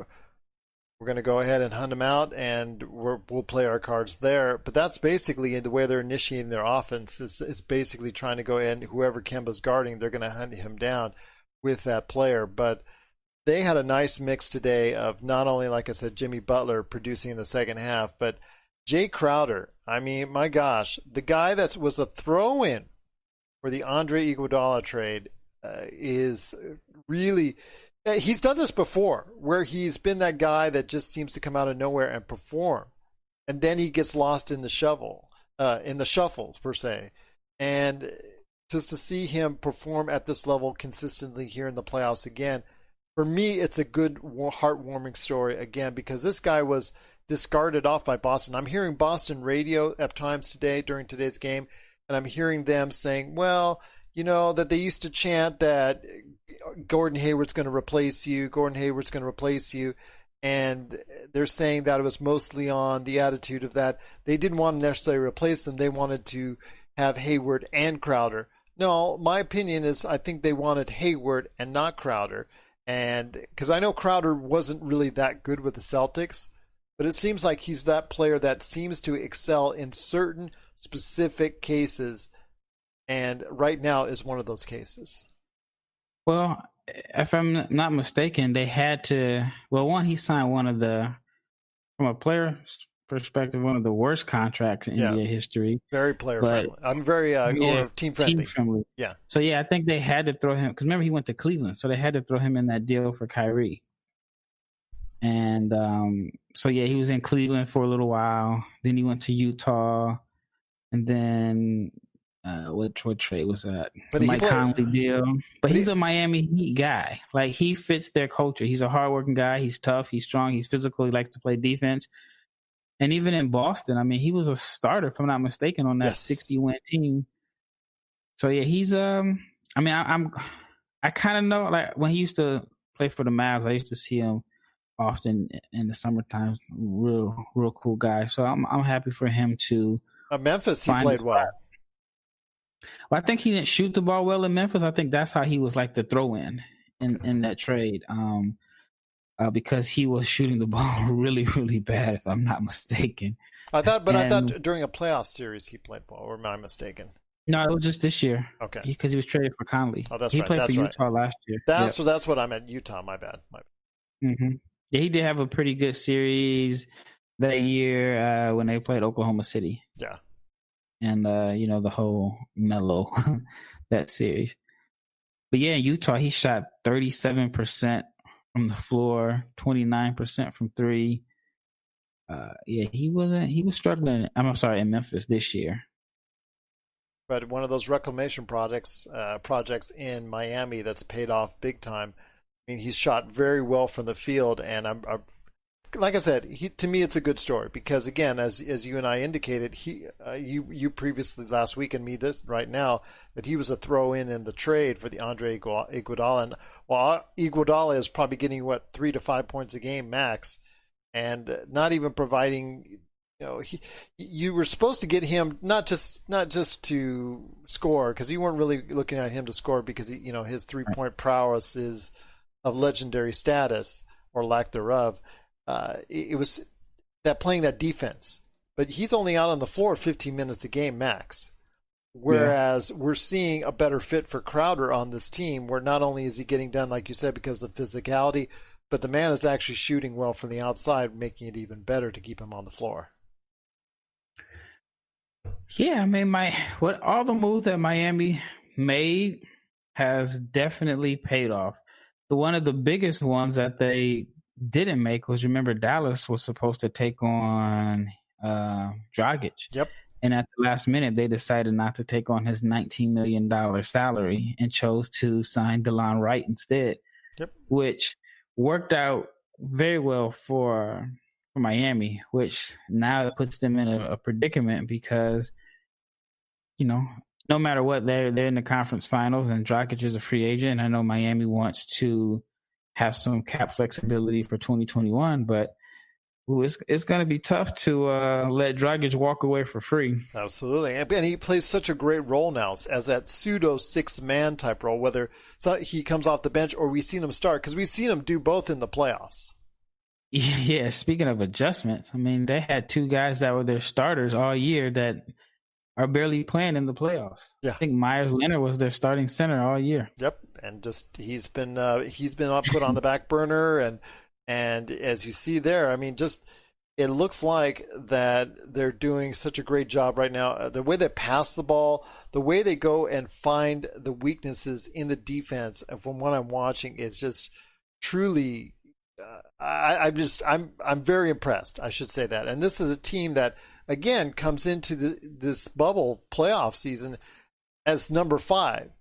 We're going to go ahead and hunt him out, and we'll play our cards there. But that's basically the way they're initiating their offense. Is basically trying to go in, whoever Kemba's guarding, they're going to hunt him down with that player. But they had a nice mix today of not only, like I said, Jimmy Butler producing in the second half, but Jay Crowder. I mean, my gosh, the guy that was a throw-in for the Andre Iguodala trade is really... He's done this before, where he's been that guy that just seems to come out of nowhere and perform, and then he gets lost in the shuffles per se. And just to see him perform at this level consistently here in the playoffs again, for me, it's a good, heartwarming story again because this guy was discarded off by Boston. I'm hearing Boston radio at times today during today's game, and I'm hearing them saying, well, that they used to chant that Gordon Hayward's going to replace you. Gordon Hayward's going to replace you. And they're saying that it was mostly on the attitude of that they didn't want to necessarily replace them. They wanted to have Hayward and Crowder. No, my opinion is I think they wanted Hayward and not Crowder. And because I know Crowder wasn't really that good with the Celtics, but it seems like he's that player that seems to excel in certain specific cases. And right now is one of those cases. Well, if I'm not mistaken, they had to. Well, he signed from a player perspective, one of the worst contracts in NBA history. Very player friendly. I'm very team friendly. Team friendly. Yeah. So I think they had to throw him because remember he went to Cleveland, so they had to throw him in that deal for Kyrie. And he was in Cleveland for a little while. Then he went to Utah, and then. What trade was that? The Mike Conley deal. But he's a Miami Heat guy. Like, he fits their culture. He's a hardworking guy. He's tough. He's strong. He's physical. He likes to play defense. And even in Boston, I mean, he was a starter, if I'm not mistaken, on that 60-win team. So, he's I kind of know, like, when he used to play for the Mavs, I used to see him often in the summertime. Real cool guy. So, I'm happy for him to. Memphis, he played well. Well, I think he didn't shoot the ball well in Memphis. I think that's how he was like the throw-in in that trade because he was shooting the ball really, really bad, if I'm not mistaken. I thought during a playoff series he played well, or am I mistaken? No, it was just this year. Okay. Because he was traded for Conley. Oh, that's he right. He played for Utah last year. That's what I meant. Utah, my bad. Mm-hmm. Yeah, he did have a pretty good series that year when they played Oklahoma City. Yeah. And, the whole Melo, that series. But, in Utah, he shot 37% from the floor, 29% from three. He was struggling. I'm sorry, in Memphis this year. but one of those reclamation projects in Miami that's paid off big time. I mean, he's shot very well from the field, and I'm like I said, to me, it's a good story because, again, as you and I indicated, you previously last week and me this right now that he was a throw-in the trade for the Andre Iguodala, and while Iguodala is probably getting 3 to 5 points a game max, and not even providing. You were supposed to get him not just to score because you weren't really looking at him to score because his 3-point prowess is of legendary status or lack thereof. It was that playing that defense, but he's only out on the floor 15 minutes a game max. Whereas we're seeing a better fit for Crowder on this team, where not only is he getting done, like you said, because of physicality, but the man is actually shooting well from the outside, making it even better to keep him on the floor. Yeah, I mean, all the moves that Miami made has definitely paid off. One of the biggest ones that they didn't make was, remember, Dallas was supposed to take on Dragic. Yep. And at the last minute, they decided not to take on his $19 million salary and chose to sign DeLon Wright instead, which worked out very well for Miami, which now it puts them in a predicament because, no matter what, they're in the conference finals and Dragic is a free agent. I know Miami wants to have some cap flexibility for 2021, but it's going to be tough to let Dragic walk away for free. Absolutely. And he plays such a great role now as that pseudo 6-man type role, whether he comes off the bench or we've seen him start, because we've seen him do both in the playoffs. Yeah, speaking of adjustments, I mean, they had 2 guys that were their starters all year that are barely playing in the playoffs. Yeah. I think Myers Leonard was their starting center all year. Yep, and just he's been put on the back burner, and as you see there, I mean, just it looks like that they're doing such a great job right now. The way they pass the ball, the way they go and find the weaknesses in the defense, and from what I'm watching, is just truly. I'm very impressed. I should say that, and this is a team that again comes into this bubble playoff season as number 5.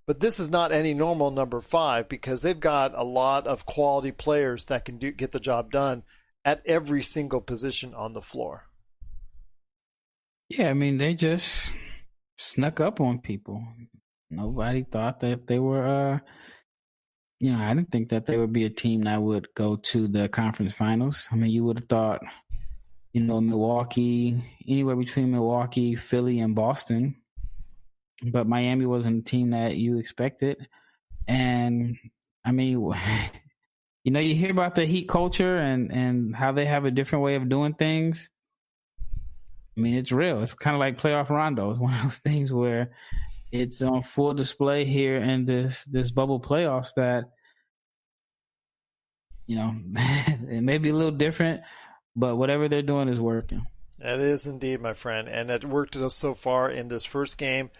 But this is not any normal number 5 because they've got a lot of quality players that can get the job done at every single position on the floor. Yeah, I mean, they just snuck up on people. Nobody thought that they were, I didn't think that they would be a team that would go to the conference finals. I mean, you would have thought, Milwaukee, anywhere between Milwaukee, Philly, and Boston. But Miami wasn't a team that you expected. And, I mean, you hear about the Heat culture and how they have a different way of doing things. I mean, it's real. It's kind of like playoff Rondo. It's one of those things where it's on full display here in this bubble playoffs that, it may be a little different, but whatever they're doing is working. It is indeed, my friend. And it worked so far in this first game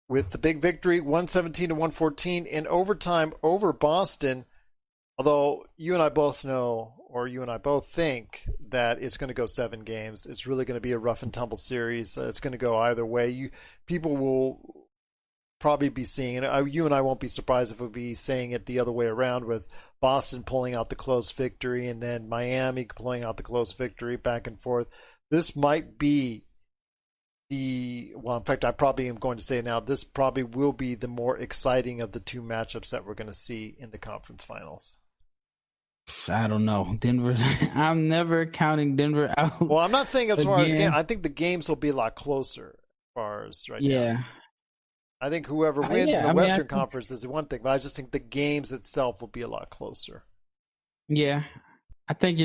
with the big victory, 117-114 in overtime over Boston. Although you and I both know, or you and I both think, that it's going to go 7 games. It's really going to be a rough and tumble series. It's going to go either way. People will probably be seeing it. You and I won't be surprised if we'll be saying it the other way around, with Boston pulling out the close victory and then Miami pulling out the close victory, back and forth. This might be in fact, I probably am going to say now, this probably will be the more exciting of the 2 matchups that we're going to see in the conference finals. I don't know. Denver, I'm never counting Denver out. Well, I'm not saying as far as game. I think the games will be a lot closer as far as now. Yeah. I think whoever wins in the Western Conference is one thing, but I just think the games itself will be a lot closer. Yeah. I think,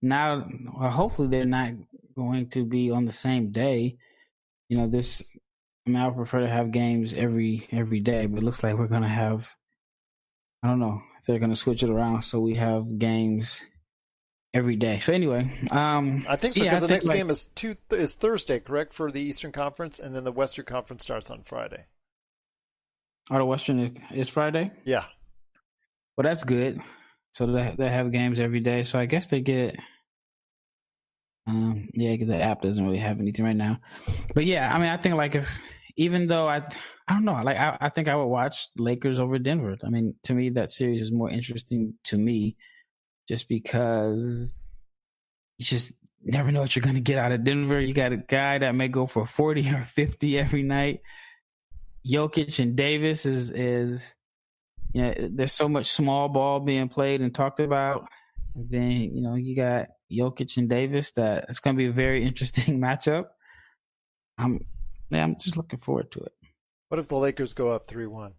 now, hopefully they're not going to be on the same day. I would prefer to have games every day, but it looks like we're going to have, I don't know if they're going to switch it around so we have games every day. So anyway, I think so, because the next game is Thursday, correct, for the Eastern Conference, and then the Western Conference starts on Friday. Oh, the Western is Friday? Yeah. Well, that's good. So they have games every day. So I guess they get, the app doesn't really have anything right now. But yeah, I mean, I think if even though I don't know, like I think I would watch Lakers over Denver. I mean, to me, that series is more interesting to me, just because you just never know what you're going to get out of Denver. You got a guy that may go for 40 or 50 every night. Jokic and Davis is there's so much small ball being played and talked about. And then, you got Jokic and Davis. That it's going to be a very interesting matchup. I'm just looking forward to it. What if the Lakers go up 3-1?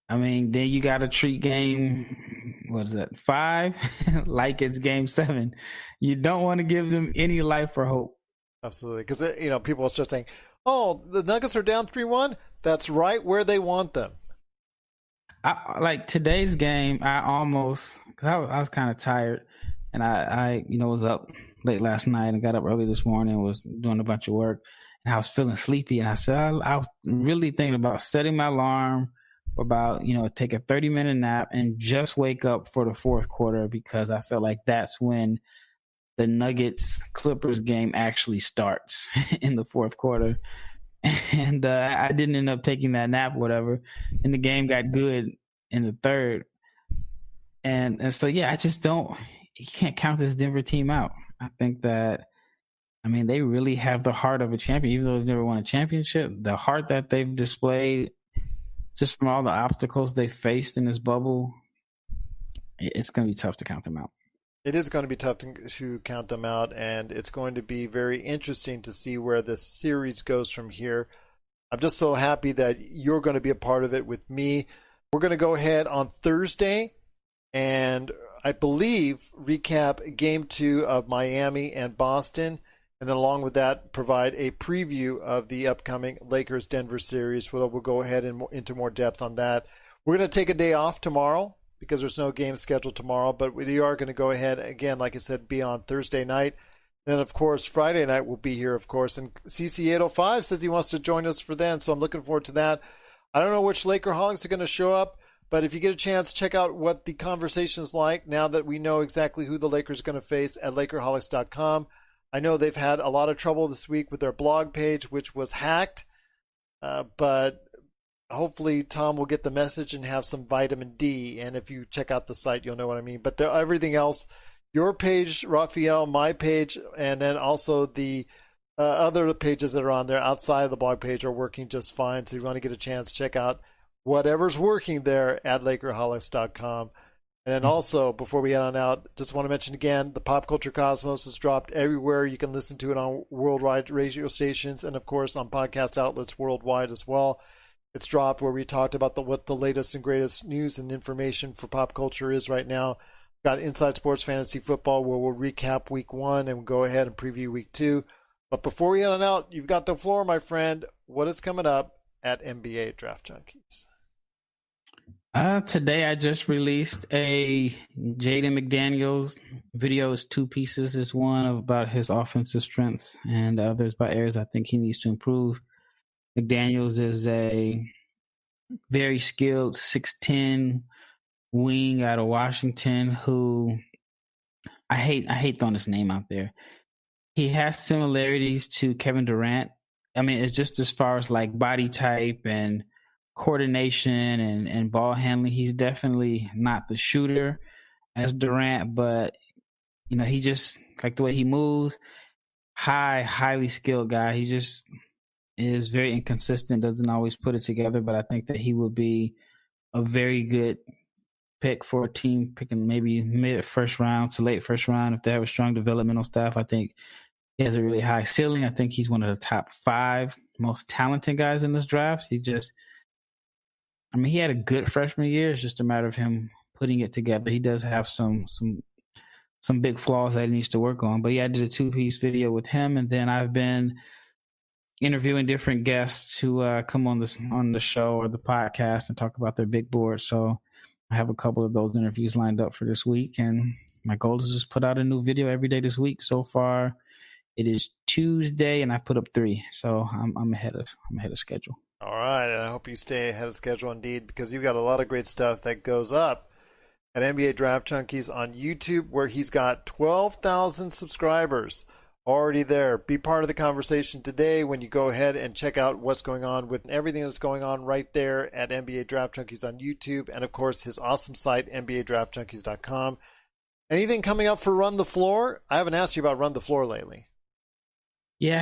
I mean, then you got to treat game, 5, like it's game 7. You don't want to give them any life or hope. Absolutely. Because, people will start saying, oh, the Nuggets are down 3-1. That's right where they want them. Like today's game, I almost, because I was kind of tired, and I was up late last night and got up early this morning and was doing a bunch of work, and I was feeling sleepy, and I said I was really thinking about setting my alarm for about, take a 30-minute nap and just wake up for the fourth quarter, because I felt like that's when the Nuggets-Clippers game actually starts in the fourth quarter. And I didn't end up taking that nap or whatever, and the game got good in the third. And so, yeah, I just you can't count this Denver team out. I think that, they really have the heart of a champion, even though they've never won a championship. The heart that they've displayed, just from all the obstacles they faced in this bubble, it's going to be tough to count them out. It is going to be tough to count them out, and it's going to be very interesting to see where this series goes from here. I'm just so happy that you're going to be a part of it with me. We're going to go ahead on Thursday and I believe recap Game 2 of Miami and Boston, and then along with that provide a preview of the upcoming Lakers-Denver series. We'll go ahead and into more depth on that. We're going to take a day off tomorrow, because there's no game scheduled tomorrow, but we are going to go ahead, again, like I said, be on Thursday night. And then, of course, Friday night we'll be here, of course. And CC805 says he wants to join us for then, so I'm looking forward to that. I don't know which Lakerholics are going to show up, but if you get a chance, check out what the conversation is like now that we know exactly who the Lakers are going to face at Lakerholics.com. I know they've had a lot of trouble this week with their blog page, which was hacked, but hopefully Tom will get the message and have some vitamin D. And if you check out the site, you'll know what I mean. But everything else, your page, Rafael, my page, and then also the other pages that are on there outside of the blog page are working just fine. So if you want to get a chance, check out whatever's working there at Lakerholics.com. And then also, before we head on out, just want to mention again, the Pop Culture Cosmos is dropped everywhere. You can listen to it on worldwide radio stations and, of course, on podcast outlets worldwide as well. It's dropped where we talked about what the latest and greatest news and information for pop culture is right now. Got Inside Sports Fantasy Football, where we'll recap Week 1 and we'll go ahead and preview Week 2. But before we head on out, you've got the floor, my friend. What is coming up at NBA Draft Junkies? Today I just released a Jaden McDaniels video. It's 2 pieces. It's one about his offensive strengths, and the other is about areas I think he needs to improve. McDaniels is a very skilled 6'10" wing out of Washington who I hate throwing his name out there. He has similarities to Kevin Durant. I mean, it's just as far as like body type and coordination and ball handling. He's definitely not the shooter as Durant, but he just, like the way he moves, highly skilled guy. He just is very inconsistent, doesn't always put it together, but I think that he would be a very good pick for a team picking maybe mid first round to late first round. If they have a strong developmental staff, I think he has a really high ceiling. I think he's one of the top 5 most talented guys in this draft. He had a good freshman year. It's just a matter of him putting it together. He does have some big flaws that he needs to work on. But yeah, I did a 2-piece video with him, and then I've been interviewing different guests who come on the show or the podcast and talk about their big board. So I have a couple of those interviews lined up for this week, and my goal is to just put out a new video every day this week. So far, it is Tuesday, and I put up 3, so I'm ahead of schedule. All right, and I hope you stay ahead of schedule indeed, because you've got a lot of great stuff that goes up at NBA Draft Junkies on YouTube, where he's got 12,000 subscribers already there. Be part of the conversation today when you go ahead and check out what's going on with everything that's going on right there at NBA Draft Junkies on YouTube, and of course his awesome site, NBADraftJunkies.com. Anything coming up for Run the Floor? I haven't asked you about Run the Floor lately. Yeah,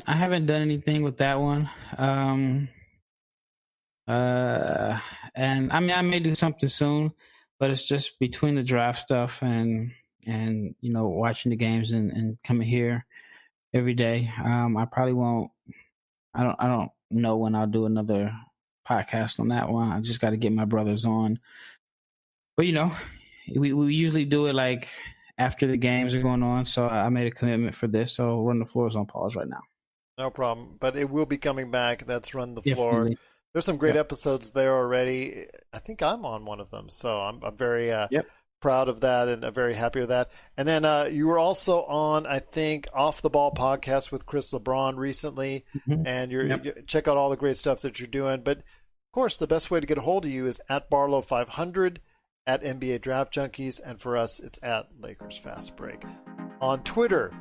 I haven't done anything with that one. And I mean, I may do something soon, but it's just between the draft stuff and watching the games and coming here every day. I probably won't. I don't know when I'll do another podcast on that one. I just got to get my brothers on. But we usually do it like after the games are going on. So I made a commitment for this. So Run the Floor is on pause right now. No problem. But it will be coming back. That's Run the Floor. Definitely. There's some great episodes there already. I think I'm on one of them. So I'm very proud of that and very happy with that. And then you were also on, I think, Off the Ball podcast with Chris LeBron recently. Mm-hmm. And you check out all the great stuff that you're doing. But, of course, the best way to get a hold of you is at Barlowe500, at NBA Draft Junkies, and for us, it's at Lakers Fast Break. On Twitter,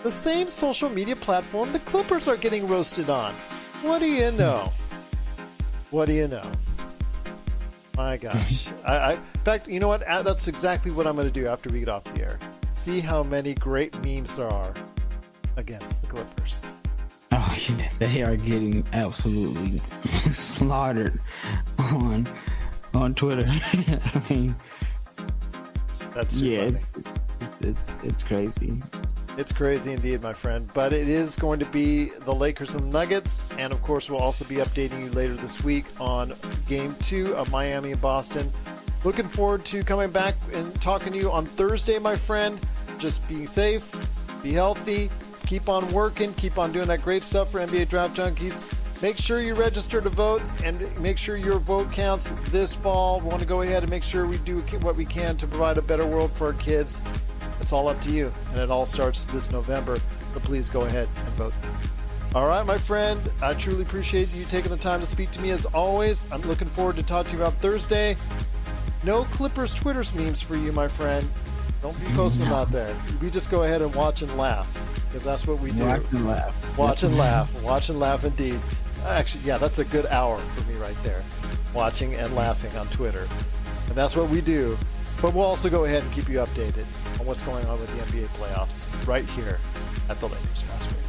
the same social media platform the Clippers are getting roasted on. What do you know? What do you know? My gosh. In fact, you know what? That's exactly what I'm going to do after we get off the air. See how many great memes there are against the Clippers. Oh, yeah. They are getting absolutely slaughtered on Twitter. I mean, that's it's crazy. It's crazy indeed, my friend. But it is going to be the Lakers and the Nuggets. And, of course, we'll also be updating you later this week on Game 2 of Miami and Boston. Looking forward to coming back and talking to you on Thursday, my friend. Just be safe, be healthy, keep on working, keep on doing that great stuff for NBA Draft Junkies. Make sure you register to vote and make sure your vote counts this fall. We want to go ahead and make sure we do what we can to provide a better world for our kids. It's all up to you, and it all starts this November, so please go ahead and vote. All right, my friend, I truly appreciate you taking the time to speak to me as always. I'm looking forward to talking to you about Thursday. No Clippers Twitter's memes for you, my friend. Don't be posting them out there. We just go ahead and watch and laugh, because that's what we do. Watch and laugh. Watch and laugh. Watch and laugh indeed. Actually, yeah, that's a good hour for me right there. Watching and laughing on Twitter. And that's what we do. But we'll also go ahead and keep you updated on what's going on with the NBA playoffs right here at the Lakers Fast Break.